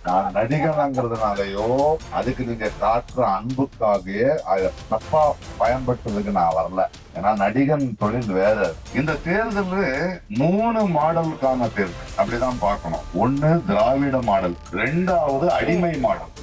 நான் நடிகனாங்கிறதுனாலயோ அதுக்கு நீங்க காட்டுற அன்புக்காக அதை தப்பா பயன்படுத்துறதுக்கு நான் வரல. ஏன்னா நடிகன் தொழில் வேற. இந்த தேர்தல் 3 மாடலுக்கான தேர்தல் அப்படிதான் பார்க்கணும். ஒண்ணு திராவிட மாடல், 2வது அடிமை மாடல்,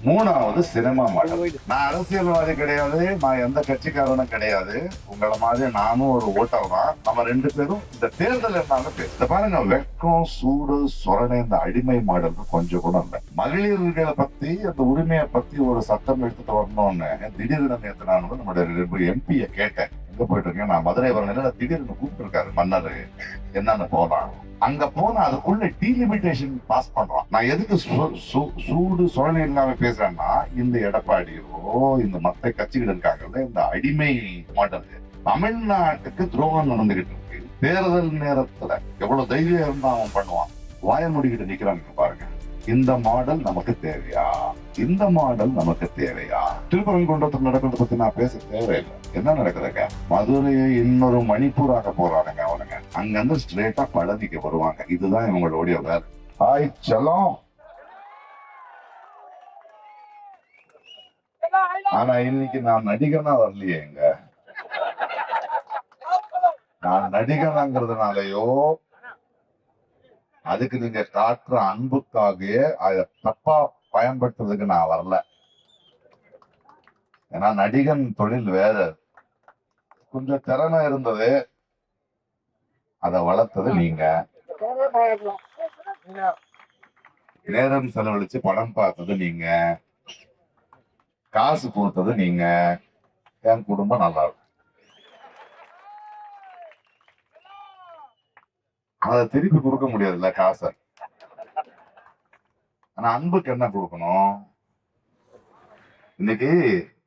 3வது சினிமா மாடல். நான் அரசியல்வாதி கிடையாது, நான் எந்த கட்சிக்காரனும் கிடையாது. உங்களை மாதிரி நானும் ஒரு ஓட்டர் தான். நம்ம 2 பேரும் இந்த தேர்தல் என்னன்னு பேச பாருங்க. வெக்கம், சூடு, சொரணை, இந்த அடிமை மாடல் கொஞ்சம் கூட இல்லை. மகளிர்களை பத்தி, அந்த உரிமையை பத்தி ஒரு சட்டம் எடுத்துட்டு வரணும்னு திடீர்னு நேற்று நான் நம்மளுடைய எம்பியை கேட்டேன். எங்க போயிட்டு இருக்கேன், நான் மதுரை வரணும். திடீர்னு கூப்பிட்டு இருக்காரு மன்னர், என்னன்னு போலாம். அங்க போன அதுக்குள்ள டீலிமிட்டேஷன் பாஸ் பண்றான். நான் எதுக்கு சூடு சோழனை இல்லாம பேசுறேன்னா, இந்த எடப்பாடியோ இந்த மத்த கட்சிகள் இருக்காங்கல்ல, இந்த அடிமை மாடல் தமிழ்நாட்டுக்கு துரோகம் நடந்துகிட்டு இருக்கு. தேர்தல் நேரத்துல எவ்வளவு தைரியம் இருந்தா அவன் பண்ணுவான். வாய முடிக்கிட்டு நிக்கிறாங்க பாருங்க. இந்த மாடல் நமக்கு தேவையா? இந்த மாடல் நமக்கு தேவையா? திருப்பரங்குன்றத்தில் நடக்கிறத பத்தி நான் பேச தேவையில்லை. என்ன நடக்குதுங்க? மதுரையை இன்னொரு மணிப்பூராக போறானுங்க அவனுங்க. அங்க இருந்து ஸ்ட்ரெயிட்டா பழனிக்கு வருவாங்க. இதுதான் இவங்களுடைய வேலை. ஹாய் செல்லம். ஆனா இன்னைக்கு நான் நடிகனா வரலையே. நான் நடிகனாங்கிறதுனாலயோ அதுக்கு நீங்க காட்டுற அன்புக்காக அதை தப்பா பயன்படுத்துறதுக்கு நான் வரல. ஏன்னா நடிகன் தொழில் வேற. கொஞ்சம் திறமை இருந்தது, அதை வளர்த்தது நீங்க. நேரம் செலவழிச்சு படம் பார்த்தது நீங்க, காசு கொடுத்தது நீங்க. என் குடும்பம் நல்லா இருக்கும். அதை திருப்பி கொடுக்க முடியாதுல்ல காசை. ஆனா அன்புக்கு என்ன கொடுக்கணும்? இன்னைக்கு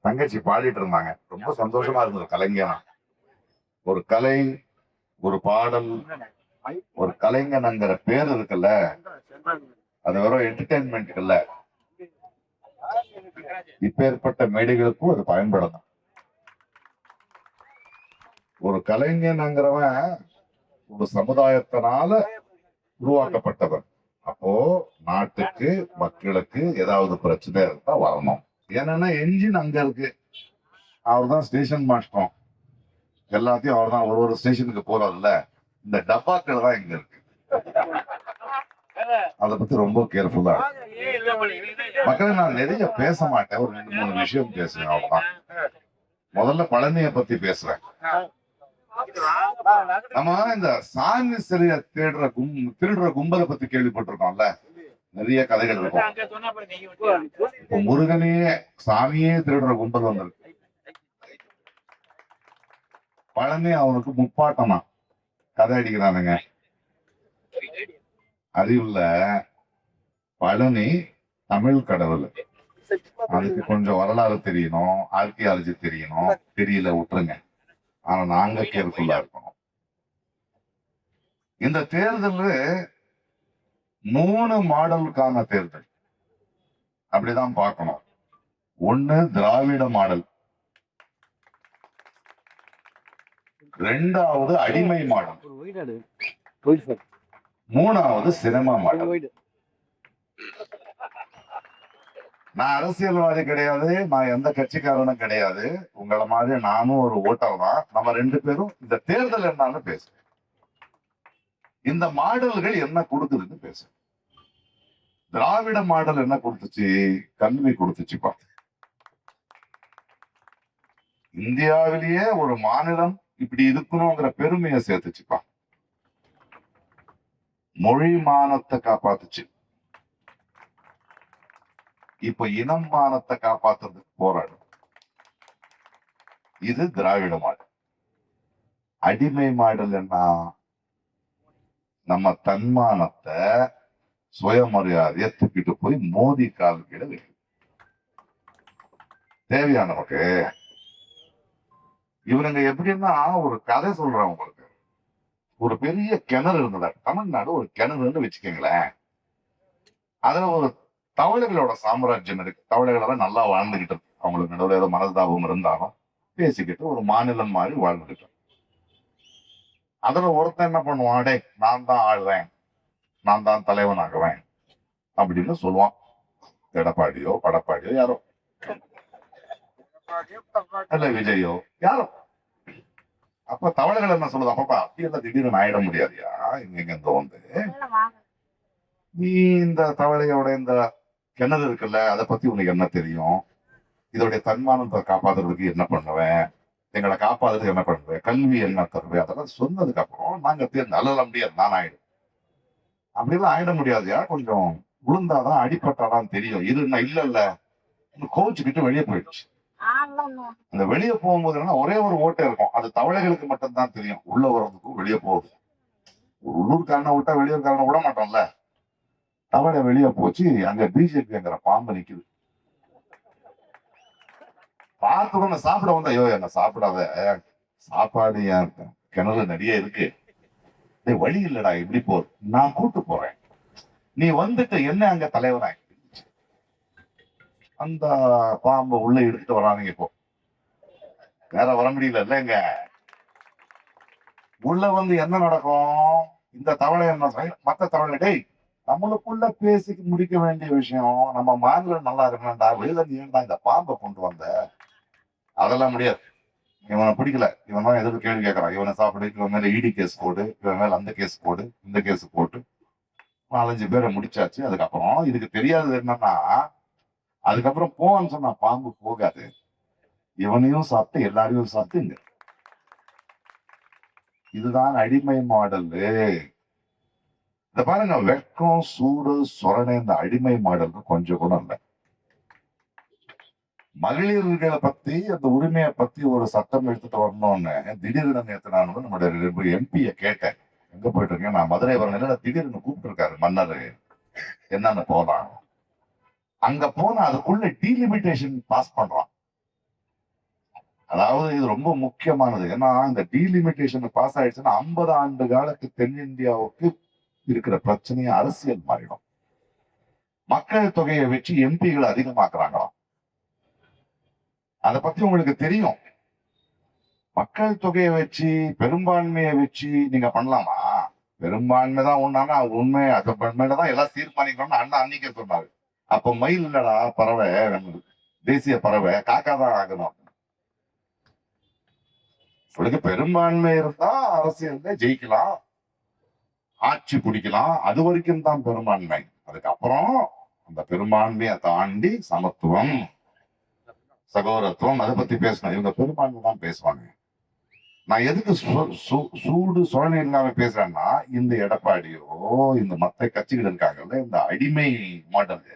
தங்கச்சி பாடிட்டு இருந்தாங்க, ரொம்ப சந்தோஷமா இருந்தது. கலைஞனா ஒரு கலை, ஒரு பாடல், ஒரு கலைஞன்ங்கிற பேர் இருக்குல்ல, அது வெறும் என்டர்டைன்மெண்ட் இல்ல. இப்ப ஏற்பட்ட மேடைகளுக்கும் அது பயன்படணும். ஒரு கலைஞன்ங்கிறவன் ஒரு சமுதாயத்தினால உருவாக்கப்பட்டவன். அப்போ நாட்டுக்கு மக்களுக்கு ஏதாவது பிரச்சனை இருந்தா வரணும். ஏன்னா என்ஜின் அங்க இருக்கு, அவர் தான் ஸ்டேஷன் மாஸ்டர். எல்லாத்தையும் அவர் தான் ஒரு ஸ்டேஷனுக்கு போறாருல்ல. இந்த டப்பாக்கள் தான் இங்க இருக்கு. அதை பத்தி ரொம்ப கேர்ஃபுல்லா. மக்கள் நான் நிறைய பேச மாட்டேன், ஒரு 2-3 விஷயம் பேசுவேன் அவ்வளவுதான். முதல்ல பழனியை பத்தி பேசுறேன். நம்ம இந்த சாமி சிலைய திருடுற கும்பலை பத்தி கேள்விப்பட்டிருக்கோம்ல, நிறைய கதைகள் இருக்கும். இப்ப முருகனையே சாமியே திருடுற கும்பல் வந்திருக்கு. பழனி அவனுக்கு முப்பாட்டமா கதை அடிக்கிறானுங்க. அறிவுல பழனி தமிழ் கடவுள். அதுக்கு கொஞ்சம் வரலாறு தெரியணும், ஆர்கியாலஜி தெரியணும். தெரியல விட்டுருங்க. ஆனா நாங்க கேர்ஃபுல்லா இருக்கணும். இந்த தேர்தல் 3 மாடலுக்கான தேர்தல் அப்படிதான் பார்க்கணும். ஒண்ணு திராவிட மாடல், 2வது அடிமை மாடல், 3வது சினிமா மாடல். நான் அரசியல்வாதி கிடையாது, நான் எந்த கட்சிக்காரனும் கிடையாது. உங்களை மாதிரி நானும் ஒரு ஓட்டர் தான். நம்ம 2 பேரும் இந்த தேர்தல் என்னன்னு பேசுறேன். இந்த மாடல்கள் என்ன கொடுக்குதுன்னு பேச. திராவிட மாடல் என்ன கொடுத்துச்சு? கல்வி கொடுத்துச்சுப்பா. இந்தியாவிலேயே ஒரு மாநிலம் இப்படி இருக்கணுங்கிற பெருமையை சேர்த்துச்சுப்பா. மொழி மானத்தை காப்பாத்துச்சு. இப்ப இனம் மானத்தை காப்பாத்துறதுக்கு போராடும். இது திராவிட மாடல். அடிமை மாடல் என்ன? நம்ம தன்மானத்தை, சுயமரியாதையை தூக்கிட்டு போய் மோதி கால் கீழ வைக்கும். தேவையா நமக்கு? இவனுங்க எப்படின்னா, ஒரு கதை சொல்றேன் உங்களுக்கு. ஒரு பெரிய கிணறு இருந்ததா, தமிழ்நாடு ஒரு கிணறுன்னு வச்சுக்கோங்களேன். அதுல ஒரு தவளைகளோட சாம்ராஜ்யம் இருக்கு. தவளைகளெல்லாம் நல்லா வாழ்ந்துகிட்டு இருக்கு. அவங்களுக்கு நடுவில் ஏதோ மனஸ்தாபம் இருந்தாலும் பேசிக்கிட்டு ஒரு மாநிலம் மாதிரி வாழ்ந்துகிட்டு. அதுல ஒருத்தன் என்ன பண்ணுவான், டே நான் தான் ஆள்றேன், நான் தான் தலைவன் ஆகுவேன் அப்படின்னு சொல்லுவான். எடப்பாடியோ படப்பாடியோ யாரோ, இல்ல விஜயோ யாரோ. அப்ப தமிழர்கள் என்ன சொல்லுது, அப்பப்பா அப்படியெல்லாம் திடீர்னு ஆயிட முடியாதுயா, இங்க வந்து நீ இந்த தவளையோட இந்த கிணறு இருக்குல்ல, அதை பத்தி உனக்கு என்ன தெரியும், இதோடைய தன்மானத்தை காப்பாத்துறதுக்கு என்ன பண்ணுவேன், எங்களை காப்பாத்துறதுக்கு என்ன பண்ணுவேன், கல்வி என்ன தருவேன், அதெல்லாம் சொன்னதுக்கு அப்புறம் நாங்க நல்ல முடியாது, நான் ஆயிடும். அப்படிலாம் ஆயிட முடியாதுயா, கொஞ்சம் விழுந்தாதான் அடிப்பட்டாதான் தெரியும். இது இல்ல இல்ல கோச்சுக்கிட்டு வெளியே போயிடுச்சு. அந்த வெளியே போகும்போது ஒரே ஒரு ஓட்டை இருக்கும், அது தவளைகளுக்கு மட்டும்தான் தெரியும், உள்ள வர்றதுக்கும் வெளியே போகுது. உள்ளூர்காரனை விட்டா வெளியூர்காரனை விட மாட்டோம்ல. தவளை வெளியே போச்சு, அங்க பிஜேபிங்கிற பாம்பு நிக்குது. பார்த்து சாப்பிட வந்தா, ஐயோ என்ன சாப்பிடாத, சாப்பாடு என் கிணறு நிறைய இருக்கு, வழி இல்லடா, இப்படி போர், நான் கூட்டு போறேன், நீ வந்துட்டு என்ன அங்க தலைவராய். அந்த பாம்பு உள்ள எடுத்துட்டு வரானுங்க. இப்போ வேற வர முடியல இல்லைங்க. உள்ள வந்து என்ன நடக்கும், இந்த தவளை என்ன மத்த தவளை, டேய் நம்மளுக்குள்ள பேசி முடிக்க வேண்டிய விஷயம், நம்ம மாநிலம் நல்லா இருக்கணும்டா, வெளியில நீ இந்த பாம்பை கொண்டு வந்த, அதெல்லாம் முடியாது, இவனை பிடிக்கல, இவன் தான் எதுக்கு கேள்வி கேட்கறான், இவனை சாப்பிடு, இவன் மேல இடி கேஸ் போடு, இவன் மேல அந்த கேஸ் போடு, இந்த கேஸ் போட்டு 4-5 பேரை முடிச்சாச்சு. அதுக்கப்புறம் இதுக்கு தெரியாதது என்னன்னா, அதுக்கப்புறம் போவான்னு சொன்னா பாம்பு போகாது, இவனையும் சாப்பிட்டு எல்லாரையும் சாப்பிட்டு. இதுதான் அடிமை மாடல். இந்த பாருங்க, வெக்கம் சூடு சொரணை, இந்த அடிமை மாடலுக்கு கொஞ்சம் கூட இல்லை. மகளிர்களை பத்தி, அந்த உரிமையை பத்தி ஒரு சட்டம் எடுத்துட்டு வரணும்னு திடீர்னு நேற்று நான் நம்முடைய எம்பியை கேட்டேன், எங்க போயிட்டு இருக்கேன், நான் மதுரை வரணும், திடீர்னு கூப்பிட்டு இருக்காரு மன்னர், என்னன்னு போலாம். அங்க போனா அதுக்குள்ள டீலிமிட்டேஷன் பாஸ் பண்றான். அதாவது இது ரொம்ப முக்கியமானது, ஏன்னா இந்த டீலிமிட்டேஷன் பாஸ் ஆயிடுச்சுன்னா 50 ஆண்டு காலத்து தென்னிந்தியாவுக்கு இருக்கிற பிரச்சனையை அரசியல் மாறிடும். மக்கள் தொகையை வச்சு எம்பிகள் அதிகமாக்குறாங்களாம். அதை பத்தி உங்களுக்கு தெரியும். மக்கள் தொகையை வச்சு, பெரும்பான்மையை வச்சு நீங்க பண்ணலாமா? பெரும்பான்மை தான் ஒண்ணானா உண்மை, அது தான் எல்லாம் தீர்மானிக்கணும்னு அண்ணா அன்னைக்கே சொன்னாரு. அப்ப மயில் இல்லடா, பறவை, தேசிய பறவை, காக்கா தான் ஆகணும். உங்களுக்கு பெரும்பான்மை இருந்தா அரசியல்ல ஜெயிக்கலாம், ஆட்சி பிடிக்கலாம், அது வரைக்கும் தான் பெரும்பான்மை. அதுக்கப்புறம் அந்த பெரும்பான்மையை தாண்டி சமத்துவம், சகோதரத்துவம், அதை பத்தி பேசணும். இவங்க பெரும்பான்மை தான் பேசுவாங்க. நான் எதுக்கு சூடு சோழனை இல்லாம பேசுறேன்னா, இந்த எடப்பாடியோ இந்த மத்த கட்சிகள் இருக்காங்கல்ல, இந்த அடிமை மாடல்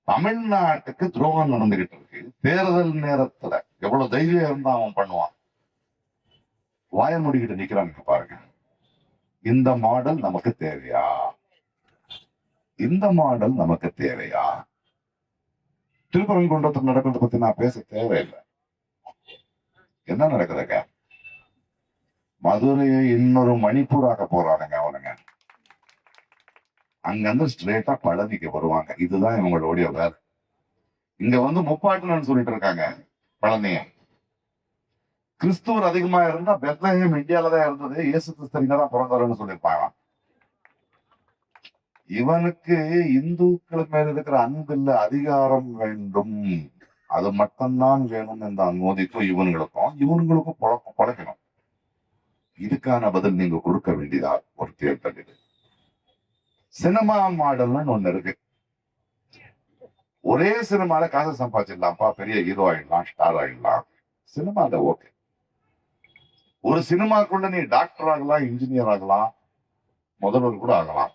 தமிழ்நாட்டுக்கு துரோகம் நடந்துகிட்டு இருக்கு. தேர்தல் நேரத்துல எவ்வளவு தைரியம் இருந்தா அவன் பண்ணுவான், வாய மூடிக்கிட்டு நிக்கிறாங்க பாருங்க. இந்த மாடல் நமக்கு தேவையா? இந்த மாடல் நமக்கு தேவையா? திருப்பரங்குன்றத்தில் நடக்கிறத பத்தி நான் பேச தேவையில்லை. என்ன நடக்குதுங்க, மதுரையை இன்னொரு மணிப்பூர் ஆக்க போறானுங்க அவனுங்க. அங்கிருந்து ஸ்ட்ரெயிட்டா பழனிக்கு வருவாங்க. இதுதான் இவங்களுடைய வேலை. இங்க வந்து முப்பாட்டணும்னு சொல்லிட்டு இருக்காங்க பழனிய. கிறிஸ்துவர் அதிகமா இருந்தா பெத்லஹேம் இந்தியால தான் இருந்தது, இயேசு கிறிஸ்து இங்கதான் பிறந்தாருன்னு சொல்லியிருப்பாங்க. இவனுக்கு இந்துக்கள் மேல இருக்கிற அன்பு இல்ல, அதிகாரம் வேண்டும், அது மட்டும்தான் வேணும். இந்த அனுமதிக்கும் இவனுங்களுக்கும் பழக்கணும். இதுக்கான பதில் நீங்க கொடுக்க வேண்டியதா ஒரு தேர்தல். இது சினிமா மாடல்னு ஒண்ணு இருக்கு. ஒரே சினிமால காசு சம்பாதிச்சிடலாம்ப்பா, பெரிய ஹீரோ ஆயிடலாம், ஸ்டார் ஆயிடலாம். சினிமால ஓகே. ஒரு சினிமாக்குள்ள நீ டாக்டர் ஆகலாம், இன்ஜினியர் ஆகலாம், முதல்வர் கூட ஆகலாம்.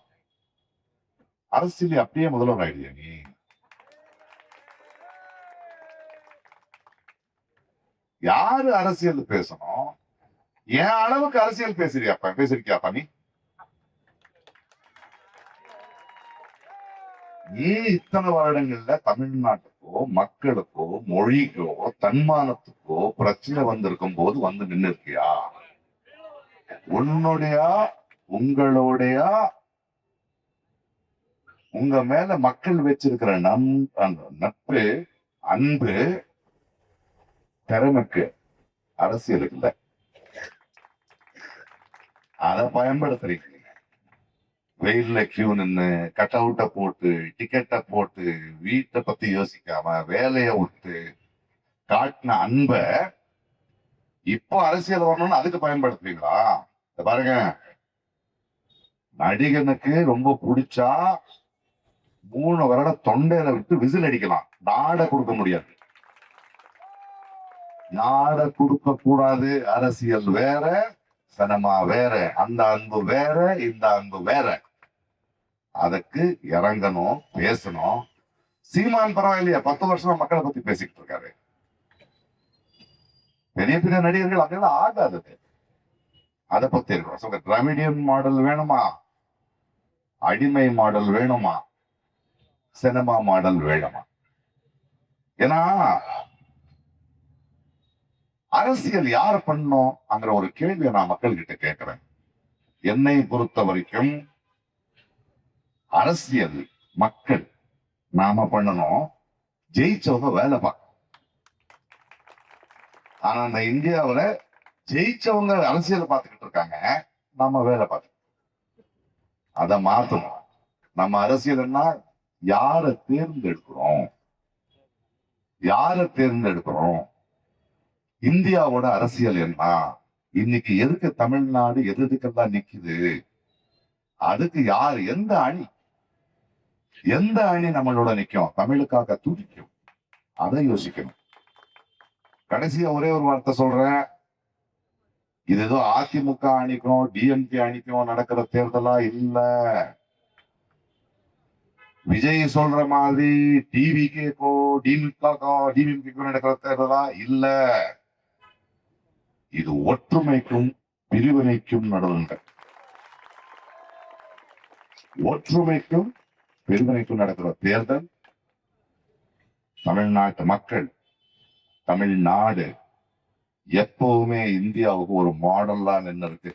அரசியல் அப்படியே முதல்வர் ஆயிடுயா நீ. யாரு அரசியல் பேசணும்? என் அளவுக்கு அரசியல் பேசிருக்கியாப்பா நீ? நீ இத்தனை வருடங்கள்ல தமிழ்நாட்டுக்கோ, மக்களுக்கோ, மொழிக்கோ, தன்மானத்துக்கோ பிரச்சனை வந்திருக்கும் போது வந்து நின்று இருக்கியா? உங்களுடைய உங்க மேல மக்கள் வச்சிருக்கிற நட்பு, அன்பு, திறமைக்கு அரசியலுக்கு இல்ல, அதை பயன்படுத்துறீங்க. வெயில்ல கியூ நின்னு கட் அவுட்டை போட்டு டிக்கெட்டை போட்டு வீட்டை பத்தி யோசிக்காம வேலையை விட்டு காட்டின அன்ப இப்போ அரசியல் வரணும்னு அதுக்கு பயன்படுத்துவீங்களா? பாருங்க, நடிகனுக்கு ரொம்ப பிடிச்சா 3 வருடம் தொண்டையில விட்டு விசில் அடிக்கலாம், நாட கொடுக்க முடியாது. நாட கொடுக்க கூடாது. அரசியல் வேற, சினிமா வேற. அந்த அன்பு வேற, இந்த அன்பு வேற. அதுக்கு இறங்கணும், பேசணும். சீமான் பரவாயில்லையா, 10 வருஷமா மக்களை பத்தி பேசிக்கிட்டு இருக்காரு. பெரிய பெரிய நடிகர்கள் அப்படியெல்லாம் ஆகாதது. அதை பத்தி இருக்கிறோம். டிராமிடியன் மாடல் வேணுமா, அடிமை மாடல் வேணுமா, சினிமா மாடல் வேணுமா? ஏன்னா அரசியல் யார் பண்ணும் அங்கிற ஒரு கேள்வியை நான் மக்கள் கிட்ட கேட்கிறேன். என்னை பொறுத்த வரைக்கும் அரசியல் மக்கள் நாம பண்ணணும், ஜெயிச்சவங்க வேலை பார்க்கணும். ஆனா அந்த இந்தியாவில ஜெயிச்சவங்க அரசியல் பார்த்துக்கிட்டு இருக்காங்க, நம்ம வேலை பார்க்கணும். அதை மாத்தணும். நம்ம அரசியல்னா யாரை தேர்ந்தெடுக்கிறோம், யாரை தேர்ந்தெடுக்கிறோம். இந்தியாவோட அரசியல் என்ன? இன்னைக்கு எதுக்கு தமிழ்நாடு எதுக்கெல்லாம் நிக்குது? அதுக்கு யார், எந்த அணி நம்மளோட நிக்கும், தமிழுக்காக துடிக்கும், அதை யோசிக்கணும். கடைசியா ஒரே ஒரு வார்த்தை சொல்றேன். இது ஏதோ அதிமுக அணிக்கும் டிஎம்கே அணிக்கும் நடக்கிற தேர்தலா இல்ல. விஜய் சொல்ற மாதிரி டிவிகேக்கோ டிஎம்கேக்கோ நடக்கிற தேர்தலா இல்ல. இது ஒற்றுமைக்கும் பிரிவினைக்கும் நடுவுங்க. ஒற்றுமைக்கும் பிரிவினைக்கும் நடக்கிற தேர்தல். தமிழ்நாட்டு மக்கள், தமிழ்நாடு எப்பவுமே இந்தியாவுக்கு ஒரு மாடல்லா நின்று இருக்கு.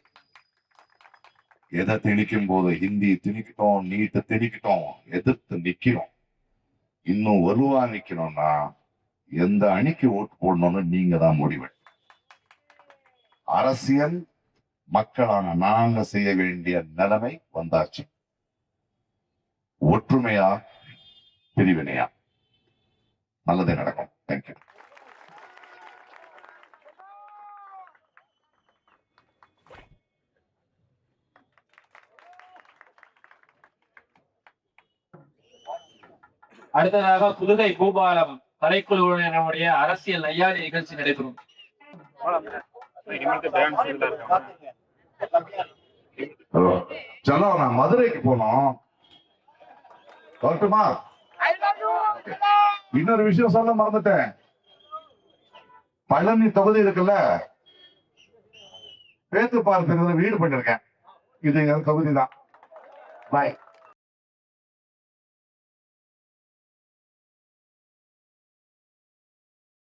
எதை திணிக்கும் போது ஹிந்தி திணிக்கிட்டோம், நீட்டை திணிக்கிட்டோம், எதிர்த்து நிக்கணும். இன்னும் வலுவா நிக்கணும்னா எந்த அணிக்கு ஓட்டு போடணும்னு நீங்க தான் முடிவு. அரசியல் மக்களான நாங்க செய்ய வேண்டிய நிலைமை வந்தாச்சு. ஒற்றுமையா பிரிவினையா? நல்லதே நடக்கும். தேங்க்யூ. அடுத்ததாக புதுகை பூபாலம் கலைக்குழுவினருடைய அரசியல் நையாளி நிகழ்ச்சி நடைபெறும். நான் மதுரைக்கு போனோம். இன்னொரு விஷயம் சொல்ல மறந்துட்டேன். பழனி தொகுதி இருக்குல்ல, பேத்து பார்த்து வீடு பண்ணிருக்கேன். இது எங்க தொகுதி தான். பாய்.